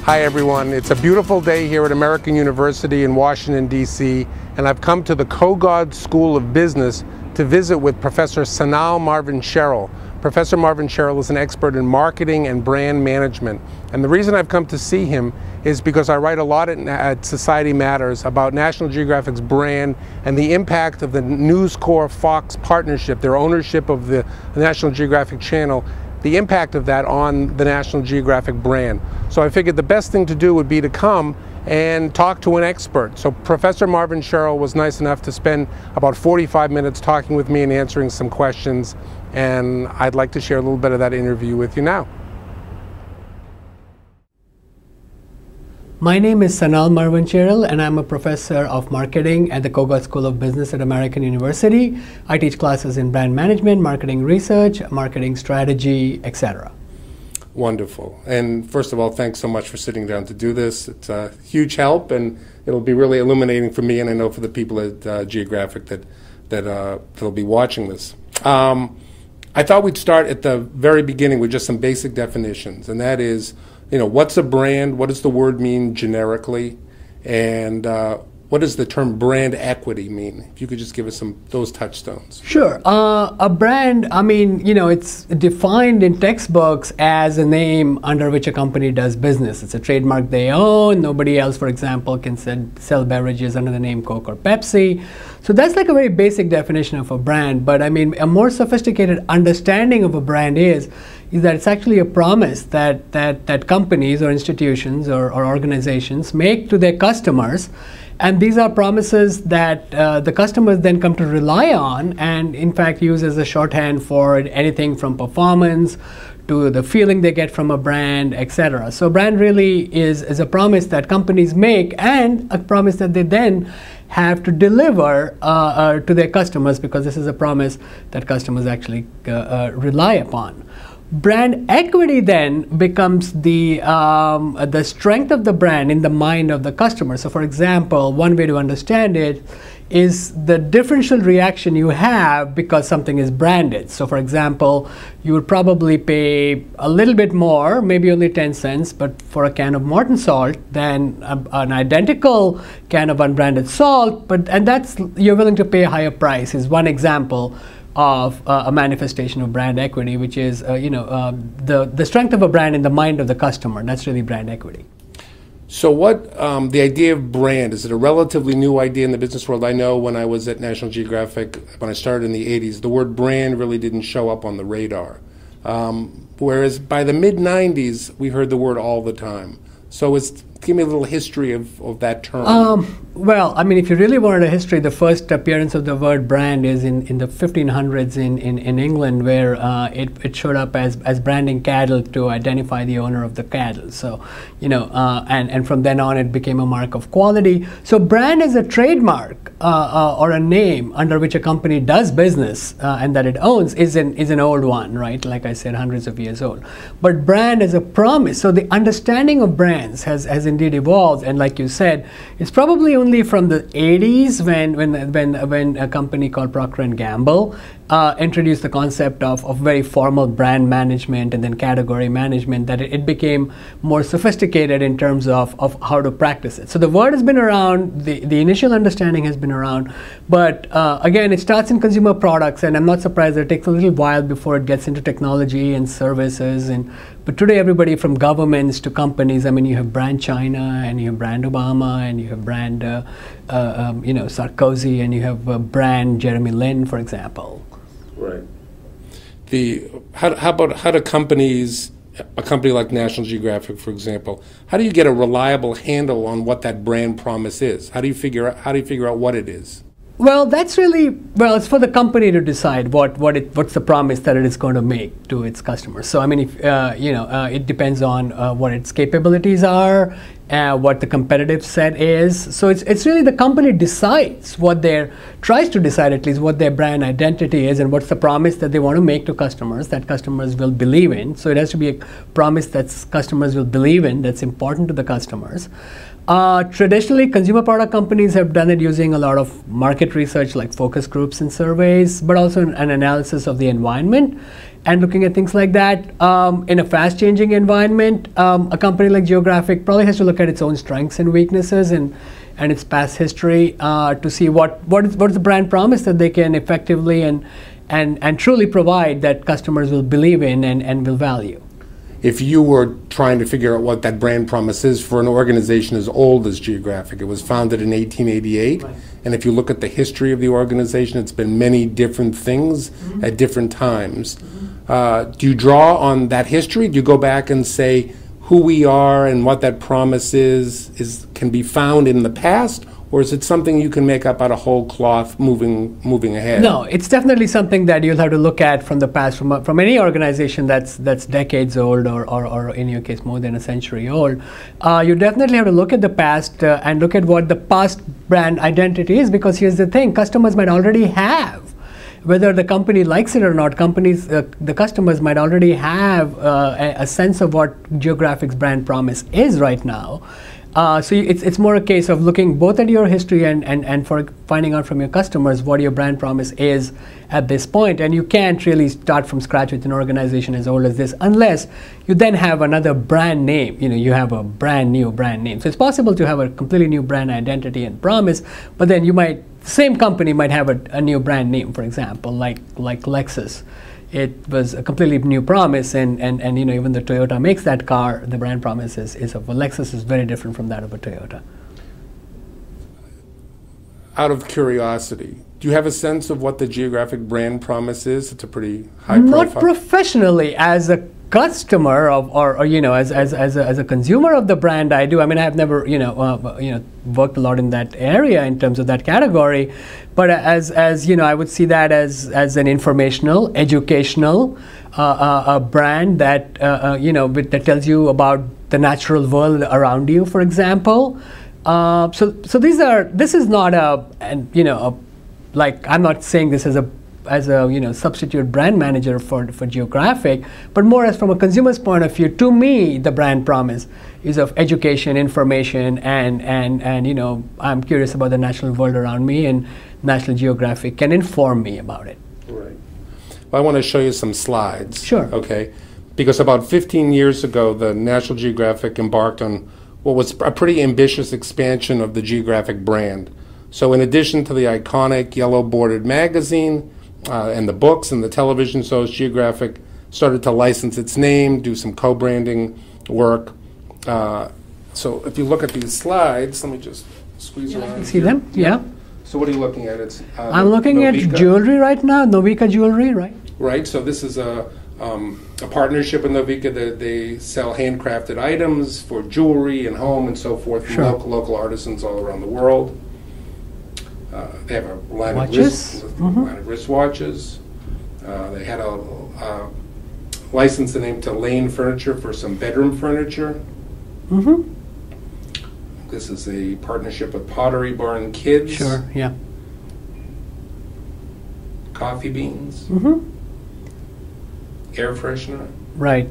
Hi everyone, it's a beautiful day here at American University in Washington, D.C., and I've come to the Kogod School of Business to visit with Professor Sanal Mazvancheryl. Professor Mazvancheryl is an expert in marketing and brand management, and the reason I've come to see him is because I write a lot at Society Matters about National Geographic's brand and the impact of the News Corp Fox partnership, their ownership of the National Geographic channel, the impact of that on the National Geographic brand. So I figured the best thing to do would be to come and talk to an expert. So Professor Mazvancheryl was nice enough to spend about 45 minutes talking with me and answering some questions, and I'd like to share a little bit of that interview with you now. My name is Sanal Mazvancheryl, and I'm a professor of marketing at the Kogod School of Business at American University. I teach classes in brand management, marketing research, marketing strategy, etc. Wonderful. And first of all, thanks so much for sitting down to do this. It's a huge help, and it'll be really illuminating for me, and I know for the people at Geographic that'll be watching this. I thought we'd start at the very beginning with just some basic definitions, and that is, what's a brand? What does the word mean generically? And what does the term brand equity mean? If you could just give us those touchstones. Sure. A brand, it's defined in textbooks as a name under which a company does business. It's a trademark they own. Nobody else, for example, can sell beverages under the name Coke or Pepsi. So that's like a very basic definition of a brand. But a more sophisticated understanding of a brand is that it's actually a promise that companies or institutions or organizations make to their customers. And these are promises that the customers then come to rely on and in fact use as a shorthand for anything from performance to the feeling they get from a brand, etc. So brand really is a promise that companies make and a promise that they then have to deliver to their customers, because this is a promise that customers actually rely upon. Brand equity then becomes the strength of the brand in the mind of the customer. So for example, one way to understand it is the differential reaction you have because something is branded. So for example, you would probably pay a little bit more, maybe only 10 cents, but for a can of Morton salt than an identical can of unbranded salt, and that's, you're willing to pay a higher price, is one example of a manifestation of brand equity, which is the strength of a brand in the mind of the customer. That's really brand equity. So what, the idea of brand, is it a relatively new idea in the business world? I know when I was at National Geographic, when I started in the 80s, the word brand really didn't show up on the radar. Whereas by the mid-90s, we heard the word all the time. So give me a little history of that term. Well, if you really wanted a history, the first appearance of the word brand is in the 1500s in England, where it showed up as branding cattle to identify the owner of the cattle. So, and from then on it became a mark of quality. So brand as a trademark or a name under which a company does business and that it owns is an old one, right? Like I said, hundreds of years old. But brand as a promise. So the understanding of brands has indeed evolved, and like you said, it's probably only from the 80s when a company called Procter & Gamble introduced the concept of very formal brand management and then category management, that it became more sophisticated in terms of how to practice it. So the word has been around, the initial understanding has been around, but again, it starts in consumer products, and I'm not surprised that it takes a little while before it gets into technology and services. But today, everybody from governments to companies, you have brand China, and you have brand Obama, and you have brand Sarkozy, and you have brand Jeremy Lin, for example. Right. How do companies, a company like National Geographic, for example, how do you get a reliable handle on what that brand promise is? How do you figure out what it is? Well, it's for the company to decide what's the promise that it is going to make to its customers. So it depends on what its capabilities are, what the competitive set is. So it's really the company tries to decide at least what their brand identity is and what's the promise that they want to make to customers that customers will believe in. So it has to be a promise that customers will believe in, that's important to the customers. Traditionally, consumer product companies have done it using a lot of market research like focus groups and surveys, but also an analysis of the environment. and looking at things like that. In a fast-changing environment, a company like Geographic probably has to look at its own strengths and weaknesses and its past history to see what is the brand promise that they can effectively and truly provide that customers will believe in and will value. If you were trying to figure out what that brand promise is for an organization as old as Geographic, it was founded in 1888, right. And if you look at the history of the organization, it's been many different things mm-hmm. at different times. Mm-hmm. Do you draw on that history? Do you go back and say who we are and what that promise is can be found in the past? Or is it something you can make up out of whole cloth moving ahead? No, it's definitely something that you'll have to look at from the past, from any organization that's decades old or in your case more than a century old. You definitely have to look at the past and look at what the past brand identity is, because here's the thing, customers might already have, whether the company likes it or not, the customers might already have a sense of what Geographic's brand promise is right now. So it's more a case of looking both at your history and for finding out from your customers what your brand promise is at this point. And you can't really start from scratch with an organization as old as this unless you then have another brand name. You have a brand new brand name. So it's possible to have a completely new brand identity and promise, but then the same company might have a new brand name, for example, like Lexus. It was a completely new promise, and even though Toyota makes that car, the brand promise is of a Lexus is very different from that of a Toyota. Out of curiosity, do you have a sense of what the Geographic brand promise is? It's a pretty high profile. Not professionally, as a customer or as a consumer of the brand, I do. I mean, I've never worked a lot in that area in terms of that category, but as I would see that as an informational, educational a brand that that tells you about the natural world around you, for example. So this is not like, I'm not saying this as a substitute brand manager for Geographic, but more as from a consumer's point of view. To me, the brand promise is of education, information, and I'm curious about the natural world around me, and National Geographic can inform me about it. Right. Well, I want to show you some slides. Sure. Okay. Because about 15 years ago, the National Geographic embarked on what was a pretty ambitious expansion of the Geographic brand. So in addition to the iconic yellow bordered magazine, and the books and the television shows, Geographic started to license its name, do some co-branding work. So if you look at these slides, let me just squeeze around. You see them? Yeah. So what are you looking at? It's I'm looking Novika. At jewelry right now, Novika jewelry, right? Right. So this is a partnership with Novika that they sell handcrafted items for jewelry and home and so forth from Sure. local artisans all around the world. They have a line Watches? of wristwatches. They had a license the name to Lane Furniture for some bedroom furniture. Mm-hmm. This is a partnership with Pottery Barn Kids. Sure, yeah. Coffee beans. Mm-hmm. Air freshener. Right.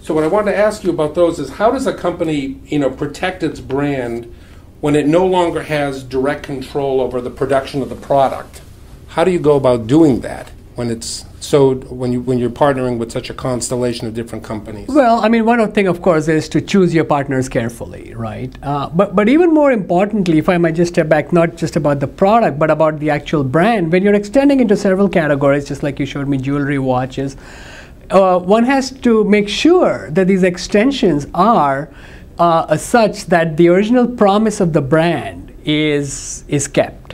So what I wanted to ask you about those is, how does a company, protect its brand when it no longer has direct control over the production of the product? How do you go about doing that when you're partnering with such a constellation of different companies? Well, I mean, one thing, of course, is to choose your partners carefully, right? But even more importantly, if I might just step back, not just about the product, but about the actual brand, when you're extending into several categories, just like you showed me, jewelry, watches, one has to make sure that these extensions are such that the original promise of the brand is kept.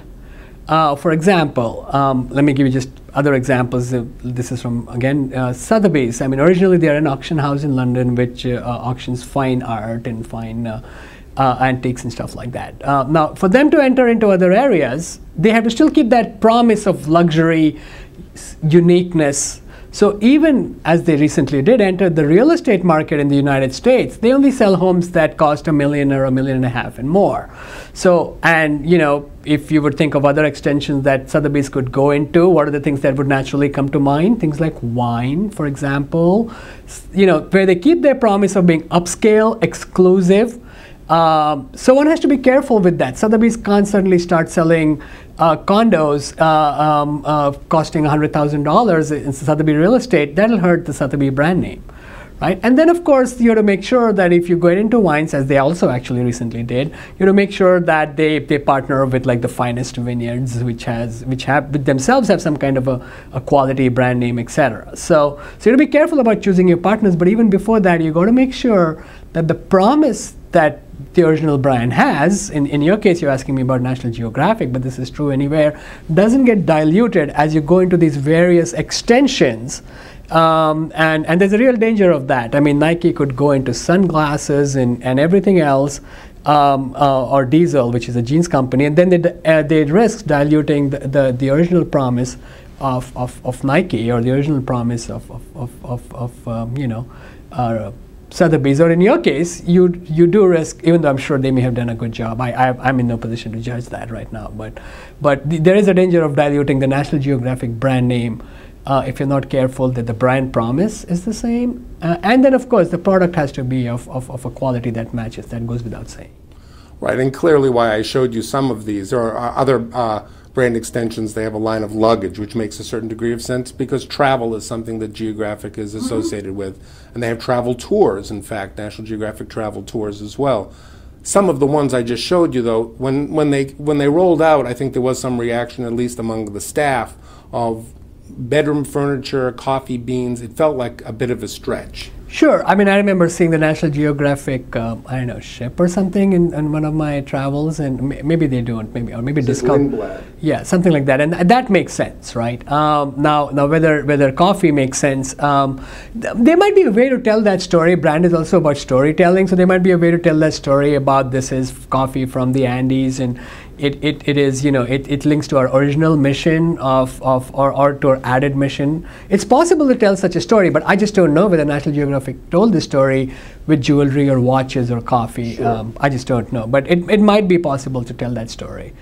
For example, let me give you just other examples. This is from, again, Sotheby's. I mean, originally they're an auction house in London which auctions fine art and fine antiques and stuff like that. Now, for them to enter into other areas, they have to still keep that promise of luxury, uniqueness. So even as they recently did enter the real estate market in the United States, they only sell homes that cost $1 million or $1.5 million and more. So, and if you would think of other extensions that Sotheby's could go into, what are the things that would naturally come to mind? Things like wine, for example, where they keep their promise of being upscale, exclusive, So one has to be careful with that. Sotheby's can't suddenly start selling condos costing $100,000 in Sotheby real estate. That'll hurt the Sotheby brand name. Right? And then, of course, you have to make sure that if you go into wines, as they also actually recently did, you have to make sure that they partner with like the finest vineyards, which themselves have some kind of a quality brand name, etc. So you have to be careful about choosing your partners. But even before that, you got to make sure that the promise that the original brand has, in your case, you're asking me about National Geographic, but this is true anywhere, doesn't get diluted as you go into these various extensions. And there's a real danger of that. I mean, Nike could go into sunglasses and everything else, or Diesel, which is a jeans company, and then they risk diluting the original promise of Nike, or the original promise of Sotheby's. Or in your case, you do risk, even though I'm sure they may have done a good job. I'm in no position to judge that right now, but there is a danger of diluting the National Geographic brand name. If you're not careful that the brand promise is the same. And then, of course, the product has to be of a quality that matches. That goes without saying. Right, and clearly why I showed you some of these. There are other brand extensions. They have a line of luggage, which makes a certain degree of sense because travel is something that Geographic is associated with. And they have travel tours, in fact, National Geographic travel tours as well. Some of the ones I just showed you, though, when they rolled out, I think there was some reaction, at least among the staff, of bedroom furniture, coffee beans. It felt like a bit of a stretch. Sure. I mean, I remember seeing the National Geographic, I don't know, ship or something in one of my travels, and maybe they don't, maybe discount. Lindblad. Yeah, something like that, and that makes sense, right? Now whether coffee makes sense, there might be a way to tell that story. Brand is also about storytelling, so there might be a way to tell that story about this is coffee from the Andes, and it is, it links to our original mission or to our added mission. It's possible to tell such a story, but I just don't know whether National Geographic told this story with jewelry or watches or coffee. Sure. I just don't know, but it might be possible to tell that story.